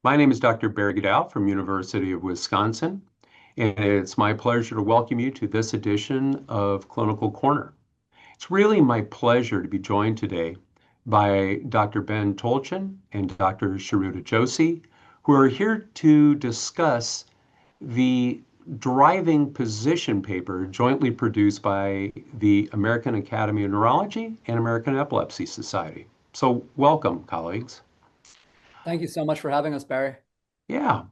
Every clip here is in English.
My name is Dr. Barry Gidal from University of Wisconsin, and it's my pleasure to welcome you to this edition of Clinical Corner. It's really my pleasure to be joined today by Dr. Ben Tolchin and Dr. Charuta Joshi, who are here to discuss the driving position paper jointly produced by the American Academy of Neurology and American Epilepsy Society. So welcome, colleagues. Thank you so much for having us, Barry. Yeah.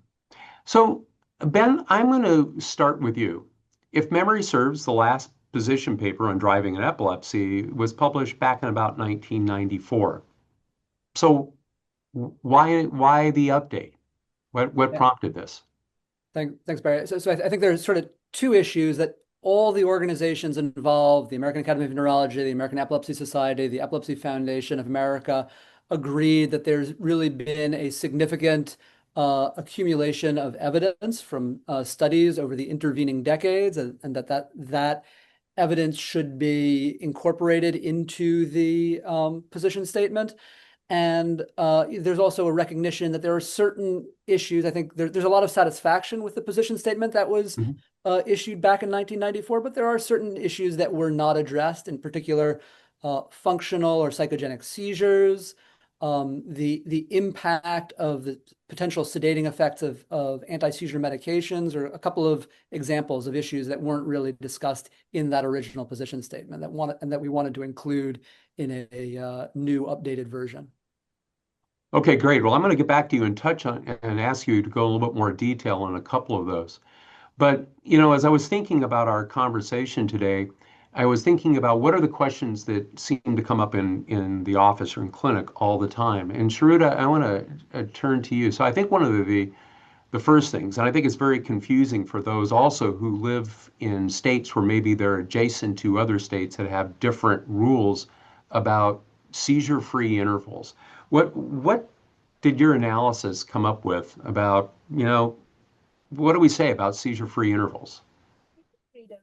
So, Ben, I'm going to start with you. If memory serves, the last position paper on driving and epilepsy was published back in about 1994. So, why the update? What Yeah, prompted this? thanks, Barry. So I think there's sort of two issues that all the organizations involved, the American Academy of Neurology, the American Epilepsy Society, the Epilepsy Foundation of America, agreed that there's really been a significant accumulation of evidence from studies over the intervening decades, and that evidence should be incorporated into the position statement. And there's also a recognition that there are certain issues. I think there's a lot of satisfaction with the position statement that was Mhm. issued back in 1994, but there are certain issues that were not addressed, in particular, functional or psychogenic seizures, the impact of the potential sedating effects of anti-seizure medications, or a couple of examples of issues that weren't really discussed in that original position statement that we wanted to include in a new updated version. Okay, great. Well, I'm going to get back to you and touch on and ask you to go a little bit more detail on a couple of those. But, as I was thinking about our conversation today, I was thinking about what are the questions that seem to come up in the office or in clinic all the time. And Sharuda, I want to turn to you. So I think one of the first things, and I think it's very confusing for those also who live in states where maybe they're adjacent to other states that have different rules about seizure-free intervals. What did your analysis come up with about, what do we say about seizure-free intervals? Freedom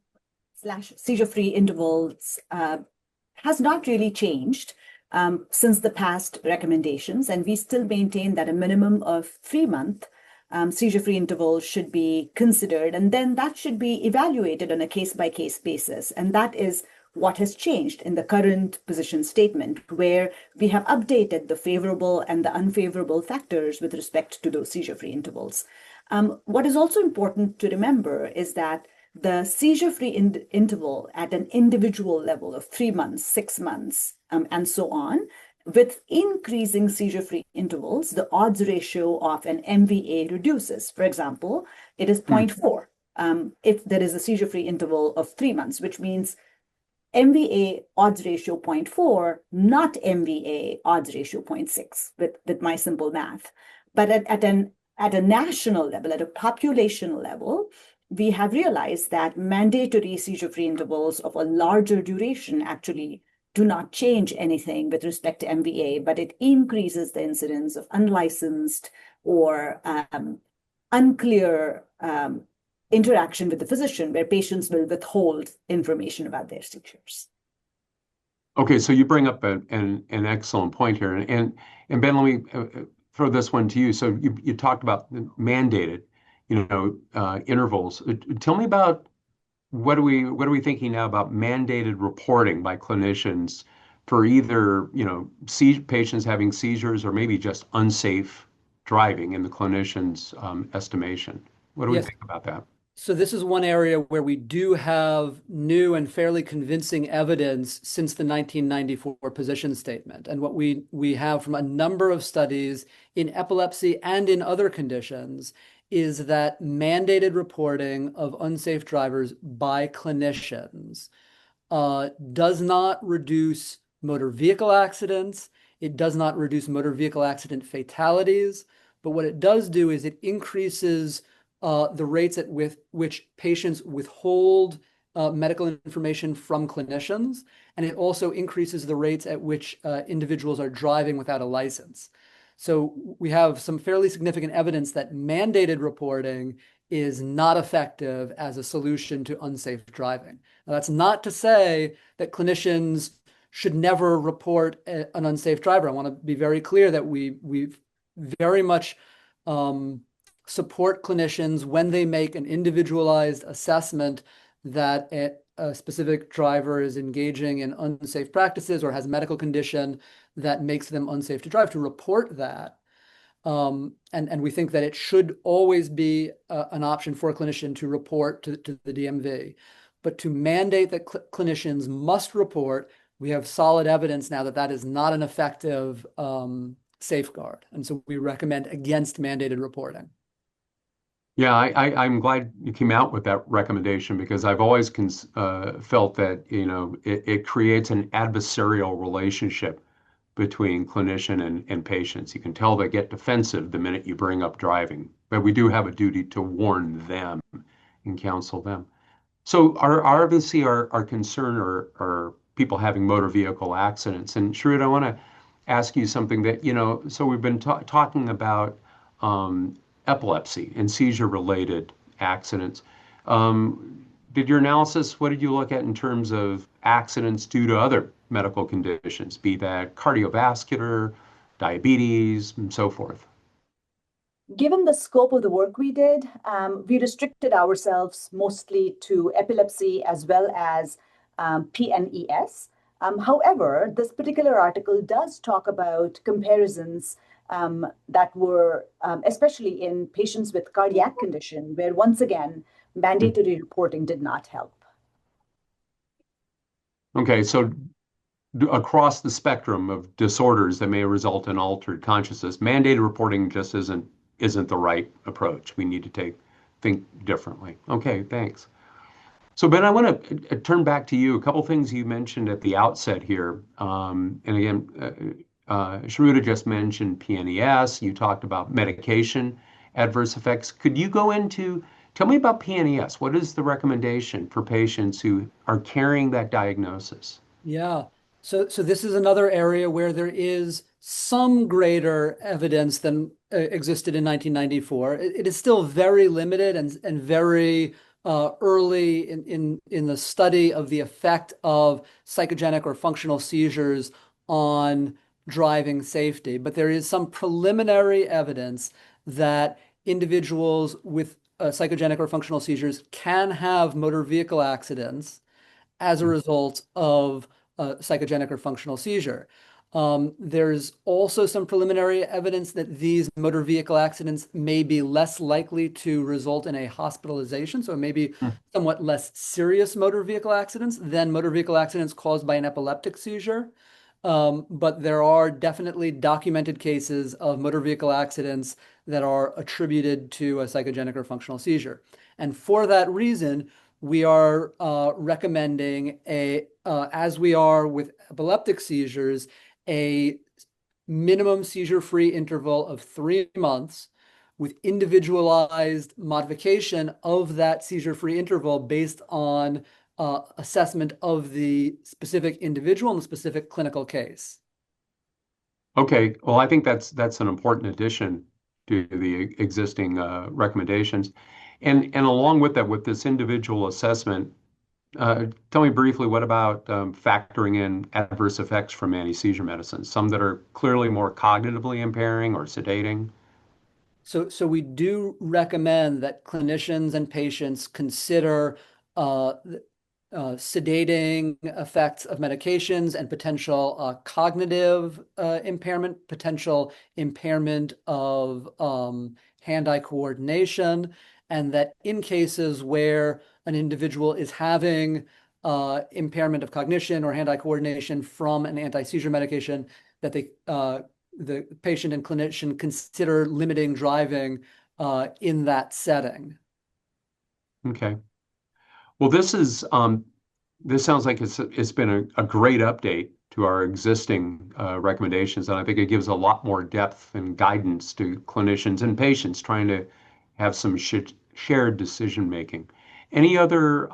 slash seizure-free intervals has not really changed since the past recommendations, and we still maintain that a minimum of 3-month seizure-free intervals should be considered, and then that should be evaluated on a case-by-case basis. And that is what has changed in the current position statement, where we have updated the favorable and the unfavorable factors with respect to those seizure-free intervals. What is also important to remember is that the seizure-free interval at an individual level of 3 months, 6 months, and so on, with increasing seizure-free intervals, the odds ratio of an MVA reduces. For example, it is Hmm. 0.4 if there is a seizure-free interval of 3 months, which means MVA odds ratio 0.4, not MVA odds ratio 0.6 with my simple math. But at a national level, at a population level, we have realized that mandatory seizure-free intervals of a larger duration actually do not change anything with respect to MVA, but it increases the incidence of unlicensed or unclear interaction with the physician, where patients will withhold information about their seizures. Okay, so you bring up an excellent point here, and Ben, let me throw this one to you. So you talked about the mandated, intervals. Tell me about what are we thinking now about mandated reporting by clinicians for either patients having seizures or maybe just unsafe driving in the clinician's estimation. What do we Yes. think about that? So this is one area where we do have new and fairly convincing evidence since the 1994 position statement. And what we have from a number of studies in epilepsy and in other conditions is that mandated reporting of unsafe drivers by clinicians does not reduce motor vehicle accidents. It does not reduce motor vehicle accident fatalities. But what it does do is it increases the rates at which patients withhold medical information from clinicians, and it also increases the rates at which individuals are driving without a license. So we have some fairly significant evidence that mandated reporting is not effective as a solution to unsafe driving. Now, that's not to say that clinicians should never report an unsafe driver. I want to be very clear that we very much support clinicians when they make an individualized assessment that a specific driver is engaging in unsafe practices or has a medical condition that makes them unsafe to drive, to report that. And we think that it should always be an option for a clinician to report to the DMV. But to mandate that clinicians must report, we have solid evidence now that that is not an effective safeguard. And so we recommend against mandated reporting. Yeah, I'm glad you came out with that recommendation because I've always felt that, it creates an adversarial relationship between clinician and patients. You can tell they get defensive the minute you bring up driving, but we do have a duty to warn them and counsel them. So obviously our concern are people having motor vehicle accidents. And Charuta, I want to ask you something that, so we've been talking about epilepsy and seizure-related accidents. Did your analysis, what did you look at in terms of accidents due to other medical conditions, be that cardiovascular, diabetes, and so forth? Given the scope of the work we did, we restricted ourselves mostly to epilepsy as well as PNES. However, this particular article does talk about comparisons that were especially in patients with cardiac condition, where once again, mandatory reporting did not help. Okay, so across the spectrum of disorders that may result in altered consciousness, mandated reporting just isn't the right approach. We need to think differently. Okay, thanks. So Ben, I want to turn back to you. A couple things you mentioned at the outset here. And again, Charuta just mentioned PNES. You talked about medication adverse effects. Could you tell me about PNES? What is the recommendation for patients who are carrying that diagnosis? Yeah. So this is another area where there is some greater evidence than existed in 1994. It is still very limited and very early in the study of the effect of psychogenic or functional seizures on driving safety. But there is some preliminary evidence that individuals with psychogenic or functional seizures can have motor vehicle accidents as a result of psychogenic or functional seizure. There's also some preliminary evidence that these motor vehicle accidents may be less likely to result in a hospitalization, so maybe somewhat less serious motor vehicle accidents than motor vehicle accidents caused by an epileptic seizure. But there are definitely documented cases of motor vehicle accidents that are attributed to a psychogenic or functional seizure. And for that reason, we are recommending as we are with epileptic seizures, a minimum seizure-free interval of 3 months with individualized modification of that seizure-free interval based on assessment of the specific individual and the specific clinical case. Okay, well, I think that's an important addition to the existing recommendations. And along with that, with this individual assessment, tell me briefly, what about factoring in adverse effects from anti-seizure medicines, some that are clearly more cognitively impairing or sedating? So we do recommend that clinicians and patients consider sedating effects of medications and potential cognitive impairment, potential impairment of hand-eye coordination, and that in cases where an individual is having impairment of cognition or hand-eye coordination from an anti-seizure medication, that the patient and clinician consider limiting driving in that setting. Okay. Well, this sounds like it's been a great update to our existing recommendations, and I think it gives a lot more depth and guidance to clinicians and patients trying to have some shared decision making. Any other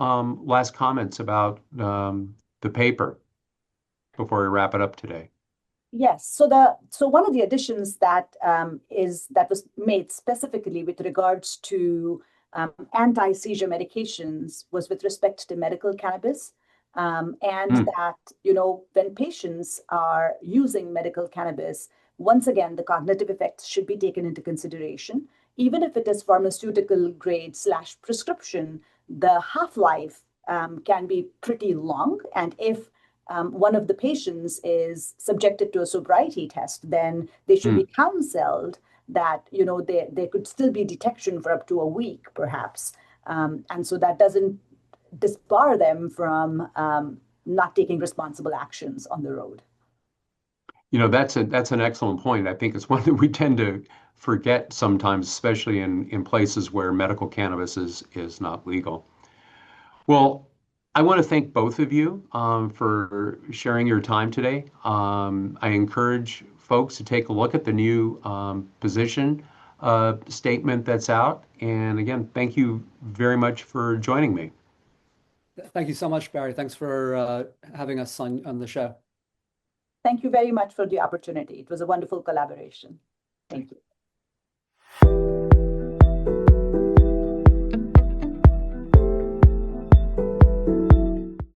last comments about the paper before we wrap it up today? Yes. So one of the additions that was made specifically with regards to anti-seizure medications was with respect to medical cannabis, and that when patients are using medical cannabis, once again, the cognitive effects should be taken into consideration. Even if it is pharmaceutical grade / prescription, the half-life can be pretty long. And if one of the patients is subjected to a sobriety test, then they should be counseled that, you know, there could still be detection for up to a week, perhaps. And so that doesn't disbar them from not taking responsible actions on the road. You know, that's an excellent point. I think it's one that we tend to forget sometimes, especially in places where medical cannabis is not legal. Well, I want to thank both of you for sharing your time today. I encourage folks to take a look at the new position statement that's out. And again, thank you very much for joining me. Thank you so much, Barry. Thanks for having us on the show. Thank you very much for the opportunity. It was a wonderful collaboration. Thank you.